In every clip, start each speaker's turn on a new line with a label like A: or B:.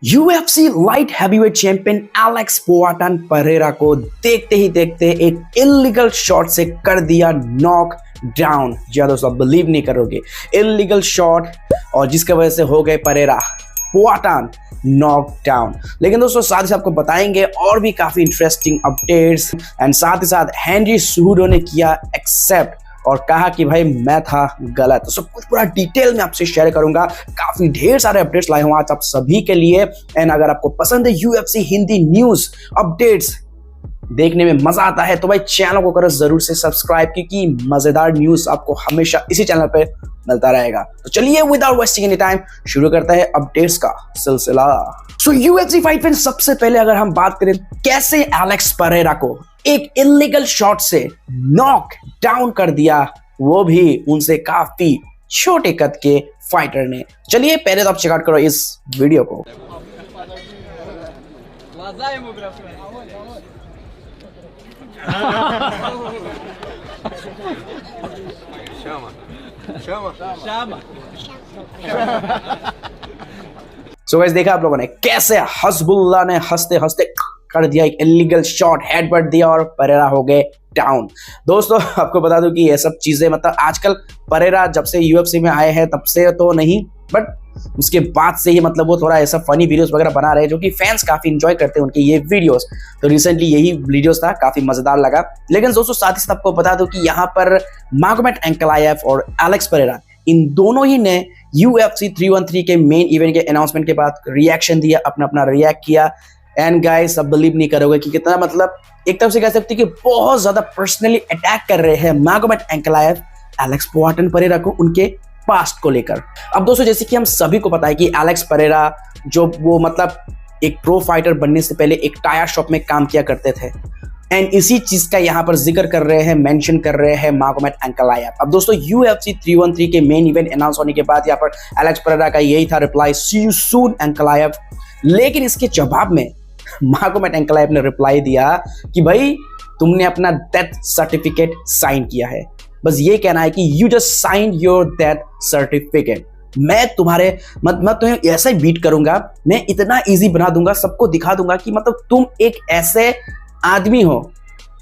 A: UFC light heavyweight champion Alex Poatan Pereira को देखते ही देखते एक इलीगल शॉट से कर दिया नॉक डाउन। जी हाँ दोस्तों, बिलीव नहीं करोगे, इलीगल शॉट और जिसकी वजह से हो गए परेरा पोआटन नॉक डाउन। लेकिन दोस्तों साथ ही आपको बताएंगे और भी काफी इंटरेस्टिंग अपडेट्स एंड साथ ही साथ हेनरी सुहुडो ने किया एक्सेप्ट और कहा कि भाई मैं था गलत। तो सब कुछ पूरा डिटेल में आपसे शेयर करूंगा। काफी ढेर सारे अपडेट्स लाए हूं आज आप सभी के लिए। एंड अगर आपको पसंद है यूएफसी हिंदी न्यूज अपडेट्स देखने में मजा आता है तो भाई चैनल को करो जरूर से सब्सक्राइब, क्योंकि मजेदार न्यूज आपको हमेशा इसी चैनल पे मिलता रहेगा। तो चलिए विदाउट वेस्टिंग एनी टाइम शुरू करते हैं अपडेट्स का सिलसिला। सो यूएफसी फाइट में सबसे पहले अगर हम बात करें कैसे एलेक्स परेरा को एक इलीगल शॉट से नॉक डाउन कर दिया, वो भी उनसे काफी छोटे कद के फाइटर ने। चलिए पहले तो आप चेकआउट करो इस वीडियो को। सो गाइस देखा आप लोगों ने कैसे हसबुल्ला ने हंसते हंसते कर दिया एक इलीगल शॉट, हेडबट दिया और परेरा हो गए डाउन। दोस्तों आपको बता दूं कि ये सब चीजें मतलब आजकल परेरा जब से यूएफसी में आए हैं तब से तो नहीं, बट उसके बाद से ही मतलब वो थोड़ा ऐसा फनी वीडियोस वगैरह बना रहे हैं जो कि फैंस काफी इंजॉय करते हैं उनके ये वीडियोस। तो रिसेंटली यही वीडियोस था, काफी मजेदार लगा। लेकिन दोस्तों साथ ही साथ आपको बता दूं कि यहाँ पर मागोमेड एंकलायेव और एलेक्स परेरा इन दोनों ही ने यूएफसी 313 के मेन इवेंट के अनाउंसमेंट के बाद रिएक्शन दिया, अपना अपना रिएक्ट किया। एंड गाइस अब बिलीव नहीं करोगे कि कितना मतलब एक तरफ से कह सकते कि बहुत ज्यादा पर्सनली अटैक कर रहे हैं मागोमेड एंकलायेव एलेक्स पोआटन परेरा को उनके पास्ट को लेकर। अब दोस्तों जैसे कि हम सभी को पता है कि एलेक्स परेरा जो वो मतलब एक प्रो फाइटर बनने से पहले एक टायर शॉप में काम किया करते थे। एंड इसी चीज का यहाँ पर जिक्र कर रहे हैं, मेंशन कर रहे हैं मागोमेड एंकलायेव। अब दोस्तों यूएफसी 313 के मेन इवेंट अनाउंस होने के बाद यहाँ पर एलेक्स परेरा का यही था रिप्लाई, सी यू सून एंकलायेव। लेकिन इसके जवाब में मागोमेड एंकलायेव ने रिप्लाई दिया कि भाई तुमने अपना डेथ सर्टिफिकेट साइन किया है, बस ये कहना है कि you just sign your death certificate. मैं तुम्हारे मैं तुम्हें ऐसा ही बीट करूंगा, मैं इतना इजी बना दूंगा, सबको दिखा दूंगा कि मतलब तुम एक ऐसे आदमी हो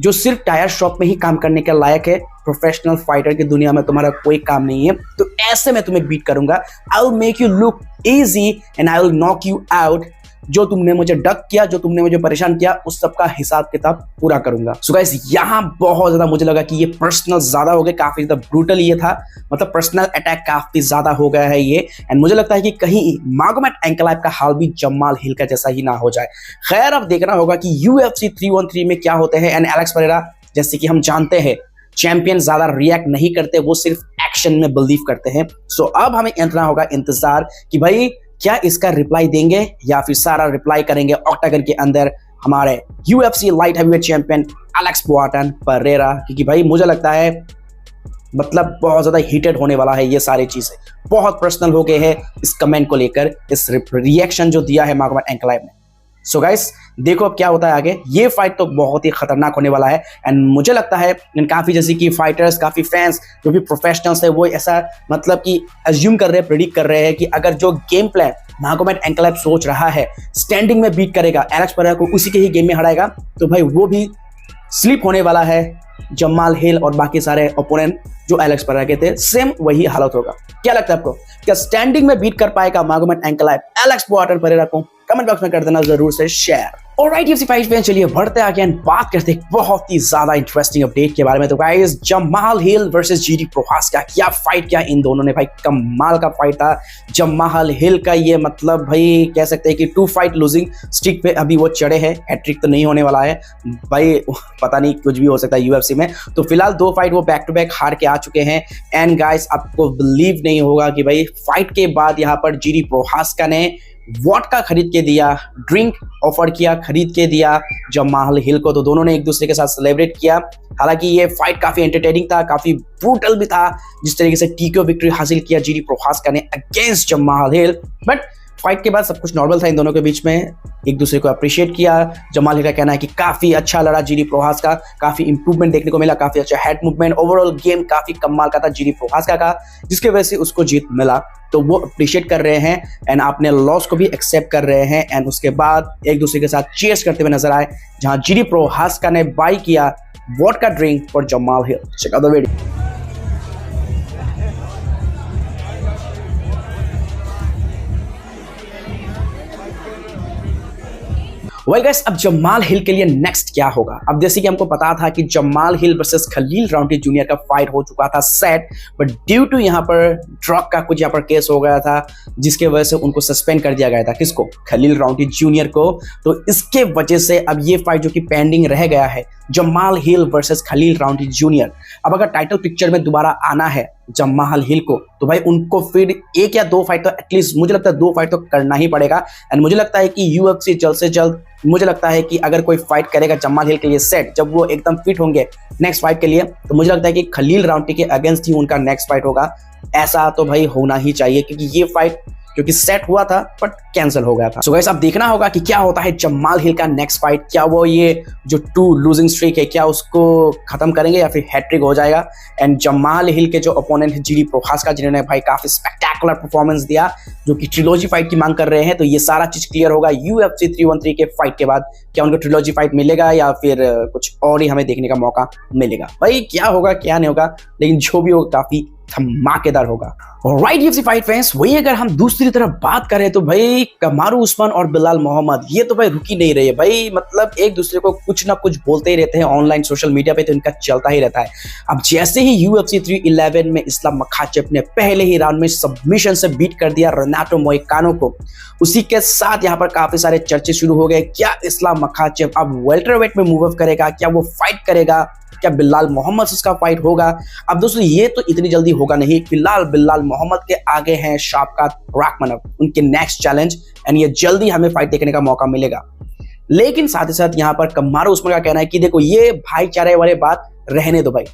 A: जो सिर्फ टायर शॉप में ही काम करने के लायक है, प्रोफेशनल फाइटर की दुनिया में तुम्हारा कोई काम नहीं है। तो ऐसे मैं तुम्हें बीट करूंगा, I will make you look easy and I will knock you out. जो तुमने मुझे डक किया, जो तुमने मुझे परेशान किया, उस सब का हिसाब किताब पूरा करूंगा। सो गाइस यहाँ बहुत ज्यादा मुझे लगा कि ये पर्सनल ज्यादा हो गया, काफी ज्यादा ब्रूटल ये था, मतलब पर्सनल अटैक काफी ज्यादा हो गया है ये। एंड मुझे लगता है कि कहीं मागोमेड एंकलायेव का हाल भी जम्माल हिल का जैसा ही ना हो जाए। खैर अब देखना होगा कि यूएफसी 313 में क्या होते हैं। एंड एलेक्स परेरा जैसे कि हम जानते हैं चैंपियन ज्यादा रिएक्ट नहीं करते, वो सिर्फ एक्शन में बिलीव करते हैं। सो अब हमें करना होगा इंतजार कि भाई क्या इसका रिप्लाई देंगे या फिर सारा रिप्लाई करेंगे ऑक्टागन के अंदर हमारे UFC light heavyweight champion Alex Poatan Pereira. क्योंकि भाई मुझे लगता है मतलब बहुत ज्यादा हीटेड होने वाला है ये सारी चीजें, बहुत पर्सनल हो गए हैं इस कमेंट को लेकर, इस रिएक्शन जो दिया है मागोमेड एंकलायेव ने। सो गाइस देखो अब क्या होता है आगे। ये फाइट तो बहुत ही खतरनाक होने वाला है। एंड मुझे लगता है काफी जैसे कि फाइटर्स, काफी फैंस जो भी प्रोफेशनल्स है वो ऐसा मतलब कि अज्यूम कर रहे हैं, प्रेडिक्ट कर रहे हैं कि अगर जो गेम प्लान मागोमेड एंकलायेव सोच रहा है स्टैंडिंग में बीट करेगा, एलेक्स परेरा को उसी के ही गेम में हराएगा, तो भाई वो भी स्लिप होने वाला है। जम्माल हिल और बाकी सारे ओपोनेंट जो एलेक्स परेरा के थे, सेम वही हालत होगा। क्या लगता है आपको, क्या स्टैंडिंग में बीट कर पाएगा मागोमेड एंकलायेव एलेक्स पोआटन परेरा को? कमेंट बॉक्स में कर देना जरूर से share. Alright UFC fight fan, चलिए बढ़ते आगे एंड बात करते हैं बहुत ही ज्यादा इंटरेस्टिंग अपडेट के बारे में। तो गाइस जमाल हिल वर्सेस जीडी प्रोहास्का, क्या फाइट किया इन दोनों ने भाई, कमाल का फाइट था। जमाल हिल का ये मतलब भाई कह सकते हैं कि 2 फाइट लूजिंग स्ट्रिक पे अभी वो चढ़े हैं, हैट्रिक तो नहीं होने वाला है भाई, पता नहीं कुछ भी हो सकता है यूएफसी में। तो फिलहाल 2 फाइट वो बैक टू बैक हार के आ चुके हैं। एंड गाइस आपको बिलीव नहीं होगा कि भाई फाइट के बाद यहाँ पर जीडी प्रोहास्का ने वोडका खरीद के दिया, ड्रिंक ऑफर किया, खरीद के दिया जमाल हिल को। तो दोनों ने एक दूसरे के साथ सेलिब्रेट किया। हालांकि ये फाइट काफी एंटरटेनिंग था, काफी ब्रूटल भी था, जिस तरीके से टीको विक्ट्री हासिल किया जीडी प्रोहास्का ने against Jamal hill. But fight के बाद सब कुछ नॉर्मल था इन दोनों के बीच में, एक दूसरे को अप्रिशिएट किया। जमाल हिल का कहना है कि काफी अच्छा लड़ा जीडी प्रोहास का, काफी इंप्रूवमेंट देखने को मिला, काफी अच्छा हेड मूवमेंट, ओवरऑल गेम काफी कमाल का था जीडी प्रोहास का जिसकी वजह से उसको जीत मिला। तो वो अप्रिशिएट कर रहे हैं एंड अपने लॉस को भी एक्सेप्ट कर रहे हैं एंड उसके बाद एक दूसरे के साथ चीयर्स करते हुए नजर आए, जहां जीडी प्रोहास का ने बाय किया vodka drink for Jamal Hill. Check out the video. Well guys, अब जमाल हिल के लिए नेक्स्ट क्या होगा? अब जैसे कि हमको पता था कि जमाल हिल वर्सेस खलील राउंटी जूनियर का फाइट हो चुका था सेट, बट ड्यू टू यहाँ पर ड्रग का कुछ यहाँ पर केस हो गया था जिसके वजह से उनको सस्पेंड कर दिया गया था। किसको? खलील राउंटी जूनियर को। तो इसके वजह से अब ये फाइट जो कि पेंडिंग रह गया है, जमाल हिल वर्सेस खलील राउंटी जूनियर। अब अगर टाइटल पिक्चर में दोबारा आना है जमाल हिल को, तो भाई उनको फिर एक या दो फाइट तो एटलीस्ट मुझे लगता है 2 फाइट तो करना ही पड़ेगा। एंड मुझे लगता है कि यूएफसी जल्द से जल्द, मुझे लगता है कि अगर कोई फाइट करेगा जमाल हिल के लिए सेट, जब वो एकदम फिट होंगे नेक्स्ट फाइट के लिए, तो मुझे लगता है कि खलील राउंटी के अगेंस्ट ही उनका नेक्स्ट फाइट होगा। ऐसा तो भाई होना ही चाहिए क्योंकि ये फाइट क्योंकि सेट हुआ था बट कैंसिल हो गया था। सो गाइस, अब देखना होगा कि क्या होता है जमाल हिल का नेक्स्ट फाइट। क्या वो ये जो 2 लूजिंग स्ट्रीक है क्या उसको खत्म करेंगे या फिर हैट्रिक हो जाएगा? एंड जमाल हिल के जो ओपोनेंट है जीडी प्रोहास का, जिन्होंने भाई काफी स्पेक्टेकुलर परफॉर्मेंस दिया, जो कि ट्रिलॉजी फाइट की मांग कर रहे हैं, तो ये सारा चीज क्लियर होगा यूएफसी 313 के फाइट के बाद। क्या उनको ट्रिलॉजी फाइट मिलेगा या फिर कुछ और ही हमें देखने का मौका मिलेगा? भाई क्या होगा क्या नहीं होगा, लेकिन जो भी होगा काफी धमाकेदार होगा। राइट यूएफसी फाइट फैंस, वही अगर हम दूसरी तरफ बात करें तो भाई कमारू उस्मान और बिलाल मोहम्मद ये तो भाई रुकी नहीं रही है भाई, मतलब एक दूसरे को कुछ ना कुछ बोलते ही रहते हैं ऑनलाइन सोशल मीडिया पे, तो इनका चलता ही रहता है। अब जैसे ही यूएफसी 311 में इस्लाम मखाचेव ने पहले ही राउंड में सबमिशन से बीट कर दिया रेनाटो मोइकानो को, उसी के साथ यहाँ पर काफी सारे चर्चे शुरू हो गए। क्या इस्लाम मखाचेव अब वेल्टरवेट में मूव अप करेगा? क्या वो फाइट करेगा? क्या बिलाल मोहम्मद से उसका फाइट होगा? अब दोस्तों ये तो इतनी जल्दी होगा नहीं, फिलहाल बिलाल मोहम्मद के आगे हैं शाबकात राखमनव, उनके नेक्स्ट चैलेंज, एंड ये जल्दी हमें फाइट देखने का मौका मिलेगा। लेकिन साथ ही साथ यहाँ पर कमारू उस्मान का कहना है कि देखो ये भाईचारे वाले बात रहने दो भाई,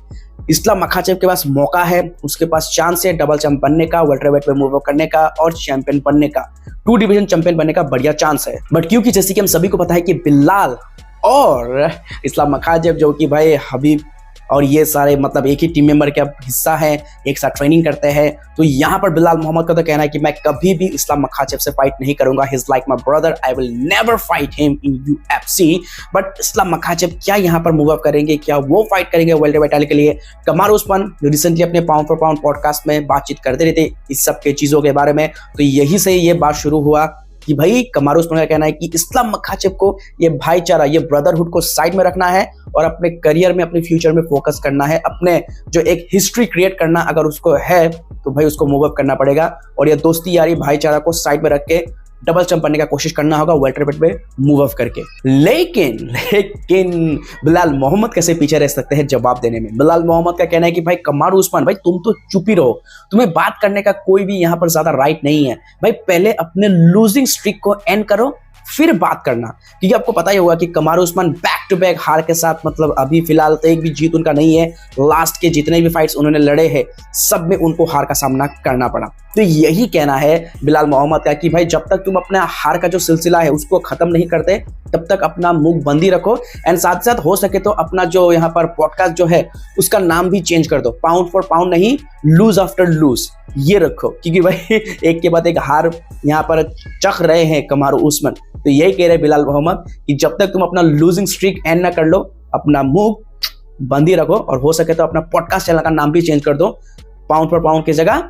A: इस्लाम मखाचेव के पास मौका है, उसके पास चांस है डबल चैंप बनने का, वेल्टरवेट में मूव अप करने का और चैंपियन बनने का, 2 डिवीजन चैंपियन बनने का बढ़िया चांस है। बट क्योंकि जैसे कि हम सभी को पता है कि बिलाल और इस्लाम मखाचेव जो कि भाई हबीब और ये सारे मतलब एक ही टीम मेंबर का हिस्सा है, एक साथ ट्रेनिंग करते हैं, तो यहाँ पर बिलाल मोहम्मद का तो कहना है कि मैं कभी भी इस्लाम मखाचेव से फाइट नहीं करूंगा, he is like my brother, I will never fight him in UFC. But Islam Makhachev क्या यहाँ पर मूव अप करेंगे? क्या वो फाइट करेंगे वेल्टरवेट टाइटल के लिए? कमारू उस्मान जो रिसेंटली अपने पाउंड फॉर पाउंड पॉडकास्ट में बातचीत करते रहते इस सब के चीजों के बारे में, तो यही से ये बात शुरू हुआ कि भाई कमारू उस्मान का कहना है कि इस्लाम मखाचेव को ये भाईचारा, ये ब्रदरहुड को साइड में रखना है और अपने करियर में, अपने फ्यूचर में फोकस करना है, अपने जो एक हिस्ट्री क्रिएट करना अगर उसको है तो भाई उसको मूव अप करना पड़ेगा और ये दोस्ती यारी भाईचारा को साइड में रख के डबल चैंप बनने का कोशिश करना होगा वेल्टरवेट में मूव अप करके। लेकिन बिलाल मोहम्मद कैसे पीछे रह सकते हैं जवाब देने में? बिलाल मोहम्मद का कहना है कि भाई कमारू उस्मान भाई तुम तो चुप ही रहो, तुम्हें बात करने का कोई भी यहाँ पर ज्यादा राइट नहीं है भाई, पहले अपने लूजिंग स्ट्रिक को एंड करो फिर बात करना। क्योंकि आपको पता ही होगा कि कमारू उस्मान बैक टू बैक हार के साथ, मतलब अभी फिलहाल तो एक भी जीत उनका नहीं है, लास्ट के जितने भी फाइट्स उन्होंने लड़े हैं सब में उनको हार का सामना करना पड़ा। तो यही कहना है बिलाल मोहम्मद का कि भाई जब तक तुम अपना हार का जो सिलसिला है उसको खत्म नहीं करते तब तक अपना मुंह बंद ही रखो, एंड साथ साथ हो सके तो अपना जो यहाँ पर पॉडकास्ट जो है उसका नाम भी चेंज कर दो, पाउंड फॉर पाउंड नहीं, लूज आफ्टर लूज ये रखो। क्योंकि भाई एक के बाद एक हार यहाँ पर चख रहे हैं कमारू उस्मान, तो यही कह रहे बिलाल मोहम्मद कि जब तक तुम अपना लूजिंग स्ट्रीक एंड ना कर लो अपना मुंह बंद ही रखो, और हो सके तो अपना पॉडकास्ट चैनल का नाम भी चेंज कर दो, पाउंड फॉर पाउंड की जगह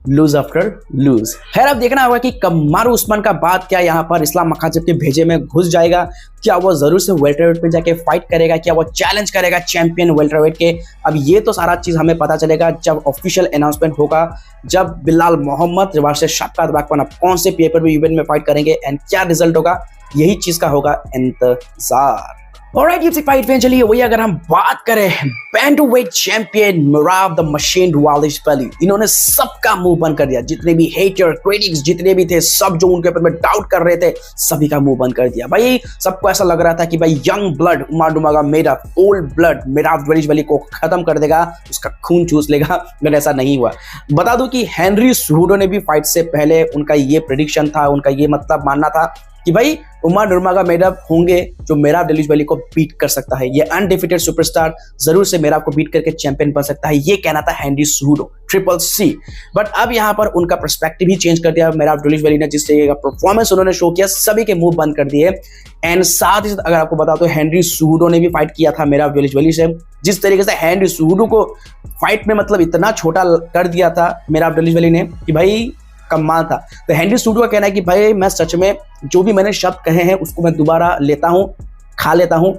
A: लूज आफ्टर लूज। खैर अब देखना होगा कि कमारू उस्मान का बात क्या यहाँ पर इस्लाम मखाचेव के भेजे में घुस जाएगा, क्या वो जरूर से वेल्टरवेट में जाके फाइट करेगा, क्या वो चैलेंज करेगा चैंपियन वेल्टरवेट के? अब ये तो सारा चीज हमें पता चलेगा जब ऑफिशियल अनाउंसमेंट होगा, जब बिलाल मोहम्मद वर्सेस शाबकात राखमनव कौन से पेपर व्यू इवेंट में फाइट करेंगे एंड क्या रिजल्ट होगा, यही चीज का होगा इंतजार। ऑलराइट यूएफसी फाइट फैन, चलिए वही अगर हम बात करें बैंटमवेट चैंपियन मिराव द मशीन दुआलिशवली, इन्होंने सबका मुंह बंद कर दिया। जितने भी हेटर क्रिटिक्स जितने भी थे, सब जो उनके ऊपर में डाउट कर रहे थे, सभी का मुंह बंद कर दिया। भाई सबको ऐसा लग रहा था कि भाई यंग ब्लड उमरदुमागोमेडov, ओल्ड ब्लड मिराव दुआलिशवली को खत्म कर देगा, उसका खून चूस लेगा, मगर ऐसा नहीं हुआ। बता दूं कि हेनरी सुहुडो ने भी फाइट से पहले उनका ये प्रेडिक्शन था, उनका ये मतलब मानना था कि भाई उमर नुर्मागोमेडov होंगे जो मिराव दुआलिशवली को बीट कर सकता है। ये अनडिफिटेड सुपरस्टार जरूर से मिराव को बीट करके चैंपियन बन सकता है, ये कहना था हेनरी सुहुडो ट्रिपल सी। बट अब यहाँ पर उनका पर्सपेक्टिव ही चेंज कर दिया मिराव दुआलिशवली ने। जिस तरीके का परफॉर्मेंस उन्होंने शो किया, सभी के मुंह बंद कर दिए। एंड साथ ही साथ अगर आपको बता तो हेनरी सुहुडो ने भी फाइट किया था मिराव दुआलिशवली से। जिस तरीके से हेनरी सुहुडो को फाइट में मतलब इतना छोटा कर दिया था मिराव दुआलिशवली ने कि भाई कमाल था। तो हेनरी सुहुडो का कहना है कि भाई मैं सच में जो भी मैंने शब्द कहे हैं उसको मैं दोबारा लेता हूं, खा लेता हूं।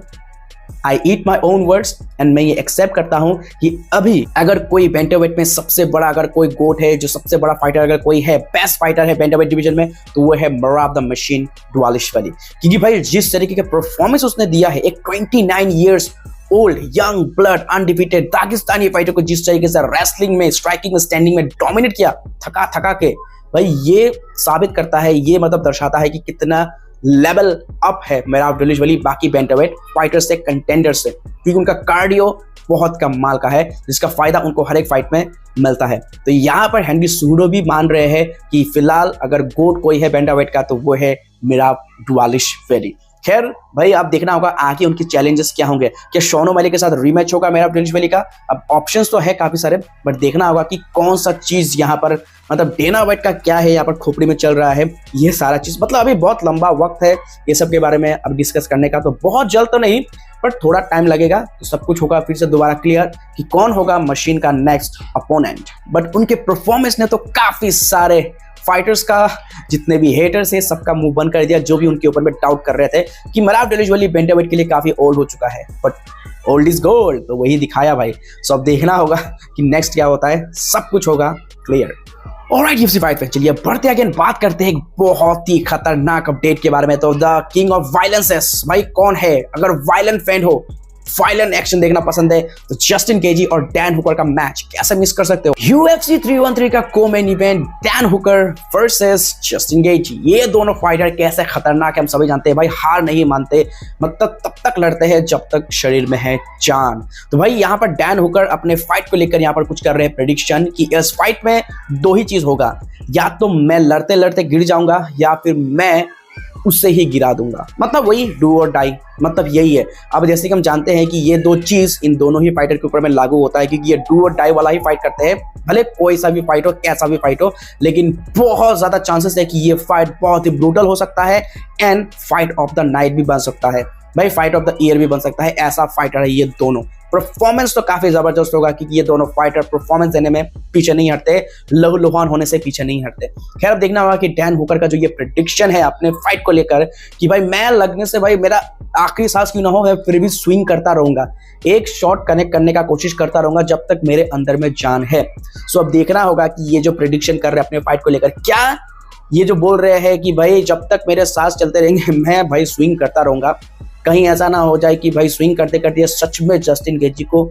A: आई ईट माई ओन वर्ड्स एंड मैं ये एक्सेप्ट करता हूं कि अभी अगर कोई बैंटमवेट में सबसे बड़ा अगर कोई गोट है, जो सबसे बड़ा फाइटर अगर कोई है, बेस्ट फाइटर है बैंटमवेट डिवीजन में, तो वो है मिराव द मशीन दुआलिशवली। क्योंकि भाई जिस तरीके के परफॉर्मेंस उसने दिया है, एक 29 years old young blood undefeated Dagestani fighter को जिस तरीके से रेसलिंग में, स्ट्राइकिंग में, स्टैंडिंग में डोमिनेट किया थका थका के, भाई ये साबित करता है, ये मतलब दर्शाता है कि कितना लेवल अप है मिराव दुआलिशवली बाकी बैंटमवेट फाइटर से, कंटेंडर से। क्योंकि उनका कार्डियो बहुत कमाल का है, जिसका फायदा उनको हर एक फाइट में मिलता है। तो यहाँ पर हेनरी सुहुडो भी मान रहे हैं कि फिलहाल अगर गोट कोई है बैंटमवेट का तो वो है मिराव दुआलिशवली। खैर भाई आप देखना होगा आगे उनके चैलेंजेस क्या होंगे। क्या शॉन ओमैली के साथ रीमैच होगा मिराव दुआलिशवली का? अब ऑप्शंस तो है काफी सारे, बट देखना होगा कि कौन सा चीज यहाँ पर मतलब डेना व्हाइट का क्या है यहाँ पर खोपड़ी में चल रहा है, ये सारा चीज। मतलब अभी बहुत लंबा वक्त है ये सब के बारे में अब डिस्कस करने का, तो बहुत जल्द तो नहीं बट थोड़ा टाइम लगेगा, तो सब कुछ होगा फिर से दोबारा क्लियर कि कौन होगा मशीन का नेक्स्ट अपोनेंट। बट उनके परफॉर्मेंस ने तो काफी सारे फाइटर्स का, जितने भी हेटर्स है, सबका मुंह बंद कर दिया, जो भी उनके ऊपर में डाउट कर रहे थे कि मिराव दुआलिशवली बैंटमवेट के लिए काफी ओल्ड हो चुका है। बट ओल्ड इज गोल्ड, तो वही दिखाया भाई। सो अब देखना होगा कि नेक्स्ट क्या होता है, सब कुछ होगा clear. Alright UFC fight fan, चलिए बढ़ते अगेन बात करते हैं एक बहुत ही खतरनाक अपडेट के बारे में। तो द किंग ऑफ वायलेंसेस भाई कौन है? अगर वायलेंट फैन हो, वायलेंट एक्शन देखना पसंद है, तो जस्टिन गेजी और डैन हुकर का मैच कैसे मिस कर सकते हो? UFC 313 का co main event Dan Hooker versus Justin Gaethje. ये दोनों फाइटर कैसे खतरनाक है हम सभी जानते हैं भाई, हार नहीं मानते, मतलब तब तक लड़ते हैं जब तक शरीर में है जान। तो भाई यहाँ पर डैन हुकर अपने फाइट को लेकर यहाँ पर कुछ कर रहे हैं प्रेडिक्शन कि इस फाइट में दो ही चीज होगा, या तो मैं लड़ते लड़ते गिर जाऊंगा या फिर मैं उससे ही गिरा दूंगा। मतलब वही डू और डाई, मतलब यही है। अब जैसे कि हम जानते हैं कि ये दो चीज इन दोनों ही फाइटर के ऊपर में लागू होता है, क्योंकि ये डू और डाई वाला ही फाइट करते हैं, भले कोई सा भी फाइट हो, कैसा भी फाइट हो, लेकिन बहुत ज्यादा चांसेस है कि ये फाइट बहुत ही ब्रूटल हो सकता है and fight of the night भी बन सकता है भाई, फाइट ऑफ द ईयर भी बन सकता है। ऐसा फाइटर है ये दोनों। परफॉर्मेंस तो काफी जबरदस्त होगा क्योंकि ये दोनों फाइटर परफॉर्मेंस देने में पीछे नहीं हटते, लहूलुहान होने से पीछे नहीं हटते। खैर अब देखना होगा कि डैन हुकर का जो ये प्रेडिक्शन है अपने फाइट को लेकर कि भाई मैं लगने से भाई मेरा आखिरी सांस क्यों ना हो, फिर भी स्विंग करता रहूंगा, एक शॉट कनेक्ट करने का कोशिश करता रहूंगा जब तक मेरे अंदर में जान है। सो अब देखना होगा कि ये जो प्रेडिक्शन कर रहे हैं अपने फाइट को लेकर, क्या ये जो बोल रहे हैं कि भाई जब तक मेरे सांस चलते रहेंगे मैं भाई स्विंग करता रहूंगा, कहीं ऐसा ना हो जाए कि भाई स्विंग करते करते सच में जस्टिन गेजी को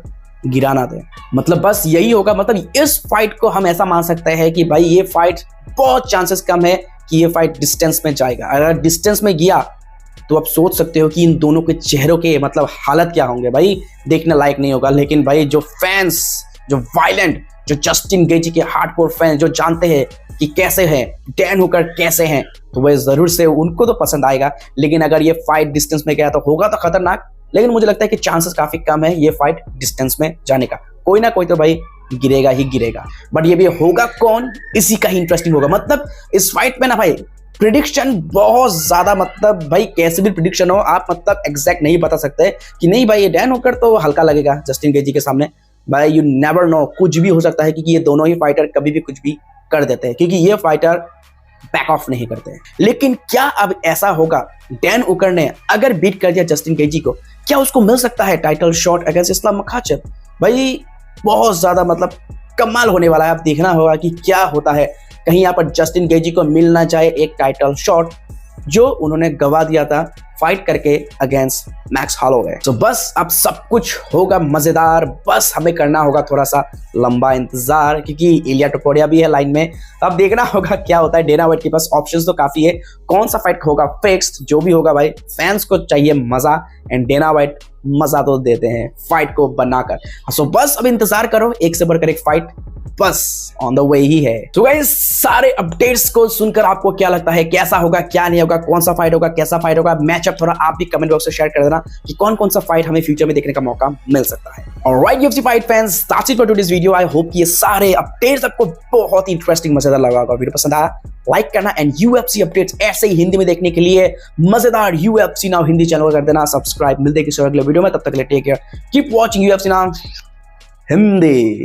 A: गिराना दे। मतलब बस यही होगा। मतलब इस फाइट को हम ऐसा मान सकते हैं कि भाई ये फाइट बहुत चांसेस कम है कि ये फाइट डिस्टेंस में जाएगा। अगर डिस्टेंस में गया तो आप सोच सकते हो कि इन दोनों के चेहरों के मतलब हालत क्या होंगे भाई, देखने लायक नहीं होगा। लेकिन भाई जो फैंस, जो वायलेंट, जो जस्टिन गेजी के हार्डकोर फैंस जो जानते हैं कि कैसे हैं डैन हुकर, कैसे हैं, तो वह जरूर से उनको तो पसंद आएगा। लेकिन अगर ये फाइट डिस्टेंस में गया तो होगा तो खतरनाक, लेकिन मुझे लगता है कि चांसेस काफी कम है ये फाइट डिस्टेंस में जाने का। कोई ना कोई तो भाई गिरेगा ही गिरेगा, बट ये भी होगा कौन, इसी का ही इंटरेस्टिंग होगा। मतलब इस फाइट में ना भाई प्रिडिक्शन बहुत ज्यादा, मतलब भाई कैसे भी प्रिडिक्शन हो आप मतलब एग्जैक्ट नहीं बता सकते कि नहीं भाई ये डैन हुकर तो हल्का लगेगा जस्टिन गेजी के सामने। भाई यू नेवर नो, कुछ भी हो सकता है क्योंकि ये दोनों ही फाइटर कभी भी कुछ भी कर देते हैं, क्योंकि ये फाइटर बैक ऑफ नहीं करते हैं। लेकिन क्या अब ऐसा होगा, डैन हुकर ने अगर बीट कर दिया जस्टिन गेजी को, क्या उसको मिल सकता है title shot against Islam Makhachev? भाई बहुत ज्यादा मतलब कमाल होने वाला है। अब देखना होगा कि क्या होता है। कहीं यहाँ पर जस्टिन गेजी को मिल ना जाए एक टाइटल शॉट, जो उन्होंने गवा दिया था फाइट करके अगेंस्ट मैक्स हॉलोवे। तो बस अब सब कुछ होगा मजेदार, बस हमें करना होगा थोड़ा सा लंबा इंतजार, क्योंकि इलिया टोपुरिया भी है लाइन में। तो अब देखना होगा क्या होता है। डेना व्हाइट के पास ऑप्शंस तो काफी है, कौन सा फाइट होगा फिक्स्ड, जो भी होगा भाई फैंस को चाहिए मजा, एंड डेना व्हाइट मजा तो देते हैं फाइट को बनाकर। सो बस अब इंतजार करो, एक से बढ़कर एक फाइट बस ऑन द वे ही है। तो गाइस सारे अपडेट्स को सुनकर आपको क्या लगता है, कैसा होगा क्या नहीं होगा, कौन सा फाइट होगा कैसा फाइट होगा, मैचअप थोड़ा आप भी कमेंट बॉक्स में शेयर कर देना कि कौन कौन सा फाइट हमें फ्यूचर में देखने का मौका मिल सकता है। Alright UFC fight fans, that's it for today's video. I hope ये सारे अपडेट्स आपको बहुत ही इंटरेस्टिंग मजेदार लगा होगा। वीडियो पसंद आया लाइक करना, एंड यूएफसी अपडेट्स ऐसे ही हिंदी में देखने के लिए मजेदार यूएफसी नाउ हिंदी चैनल कर देना सब्सक्राइब। मिलते हैं किसी अगले वीडियो में, तब तक के लिए take care, keep watching UFC now Hindi.